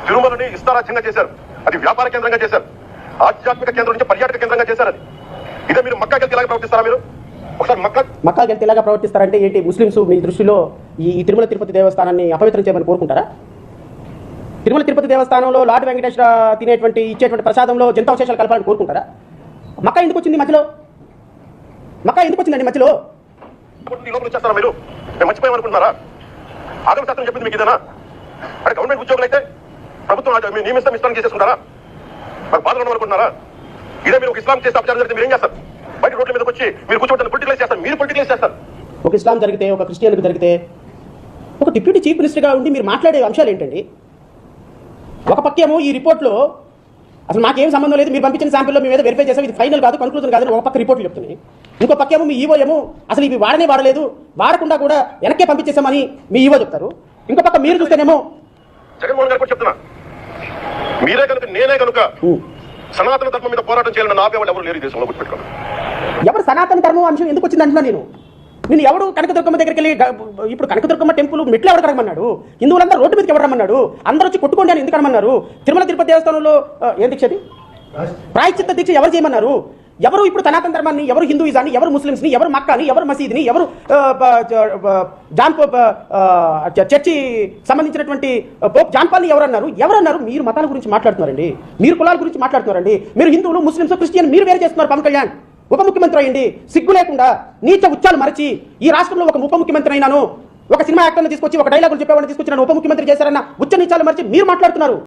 తిరుమలని ఇష్టారాజ్యంగా చేశారు, అది వ్యాపార కేంద్రంగా చేశారు, ఆధ్యాత్మిక కేంద్రం నుంచి పర్యాటక కేంద్రంగా చేశారు. అది ఇదే మీరు మక్కాకి వెళ్తే ఇలాగే ప్రవర్తిస్తారా? మీరు ఒకసారి మక్కాకి వెళ్తే ఇలాగా ప్రవర్తిస్తారంటే ఏంటి? ముస్లింస్ మీ దృష్టిలో ఈ తిరుమల తిరుపతి దేవస్థానాన్ని అపవిత్రం చేయమని కోరుకుంటారా? తిరుమల తిరుపతి దేవస్థానంలో లార్డ్ వెంకటేశ్వర ఇచ్చేటువంటి ప్రసాదంలో జంతావశేషాలు కలపాలని కోరుకుంటారా? మక్కా ఎందుకు వచ్చింది మధ్యలో? మక్కా ఎందుకు వచ్చిందండి మధ్యలో? లోపల చేస్తారా మీరు? మేము మర్చిపోయామనుకుంటున్నారా? ఆగమ శాస్త్రం చెప్పింది మీకు ఇదేనా? అంటే గవర్నమెంట్ ఉద్యోగులు అయితే ప్రభుత్వం నియమిస్తాం చేసేసుకుంటారా? మాకు బాధలు ఉన్నారనుకుంటున్నారా? ఇదే మీరు ఒక ఇస్లాం చేస్తే అపచారం జరిగితే మీరు ఏం చేస్తారు? బయట రోడ్ల మీదకి వచ్చి మీరు కూర్చోబెట్టాలి, పొలిటికలైజ్ చేస్తారు. మీరు పొలిటికలైజ్ చేస్తారు. ఒక ఇస్లాం జరిగితే, ఒక క్రిస్టియన్కి జరిగితే, ఒక డిప్యూటీ చీఫ్ మినిస్టర్గా ఉండి మీరు మాట్లాడే అంశాలు ఏంటండి? ఒక పక్కేమో ఈ రిపోర్ట్లో అసలు మాకేం సంబంధం లేదు, మీరు పంపించిన శాంపిల్లో మేము ఏదో వెరిఫై చేసాం, ఇది ఫైనల్ కాదు, కన్క్లూజన్ కాదు, ఒక పక్క రిపోర్ట్లు చెప్తున్నాయి. ఇంకో పక్కేమో మీ ఈవో ఏమో అసలు ఇవి వాడలేదు, వాడకుండా కూడా వెనక్కే పంపించేసామని మీ ఈవో చెప్తారు. ఇంకో పక్క మీరు చూస్తేనేమో జగన్మోహన్ గారు కూడా చెప్తున్నా, మీరే కనుక నేనే కనుక సనాతన ధర్మం మీద పోరాటం చేయాలని ఆపేవాళ్ళు ఎవరు లేరు ఈ దేశంలో. గుర్తుపెట్టుకోండి. ఎవరు సనాతన ధర్మం అంశం ఎందుకు వచ్చింది అంటున్నా నేను ఎవడు కనకదుర్గమ్మ దగ్గరికి వెళ్ళి ఇప్పుడు కనకదుర్గమ్మ టెంపుల్ మెట్లు ఎవరు కడగమన్నాడు? హిందువులందరూ రోడ్డు మీదకి ఎవరు రమ్మన్నాడు? అందరూ వచ్చి కొట్టుకోండి అని ఎందుకు అనమన్నారు? తిరుమల తిరుపతి దేవస్థానంలో ఏం దీక్షది? ప్రాయశ్చిత్త దీక్ష ఎవరు చేయమన్నారు? ఎవరు ఇప్పుడు సనాతన ధర్మాన్ని, ఎవరు హిందూయిజాన్ని, ఎవరు ముస్లింస్ని, ఎవరు మక్కాని, ఎవరు మసీద్ని, ఎవరు చర్చి సంబంధించినటువంటి పోప్ జాన్పాల్ని ఎవరన్నారు? మీరు మతాల గురించి మాట్లాడుతున్నారండి, మీరు కులాల గురించి మాట్లాడుతున్నారండి. మీరు హిందువులు, ముస్లింస్, క్రిస్టియన్ మీరు వేరు చేస్తున్నారు. పవన్ కళ్యాణ్ ఉప ముఖ్యమంత్రి అయ్యండి, సిగ్గు లేకుండా నీచ ఉచ్చాలు మరచి ఈ రాష్ట్రంలో ఒక ఉప ముఖ్యమంత్రి అయినాను, ఒక సినిమా యాక్టర్ని తీసుకొచ్చి ఒక డైలాగులు చెప్పేవాడిని తీసుకొచ్చి నన్ను ఉప ముఖ్యమంత్రి చేశారన్న ఉచ్చ నీచాలు మరిచి మీరు మాట్లాడుతున్నారు.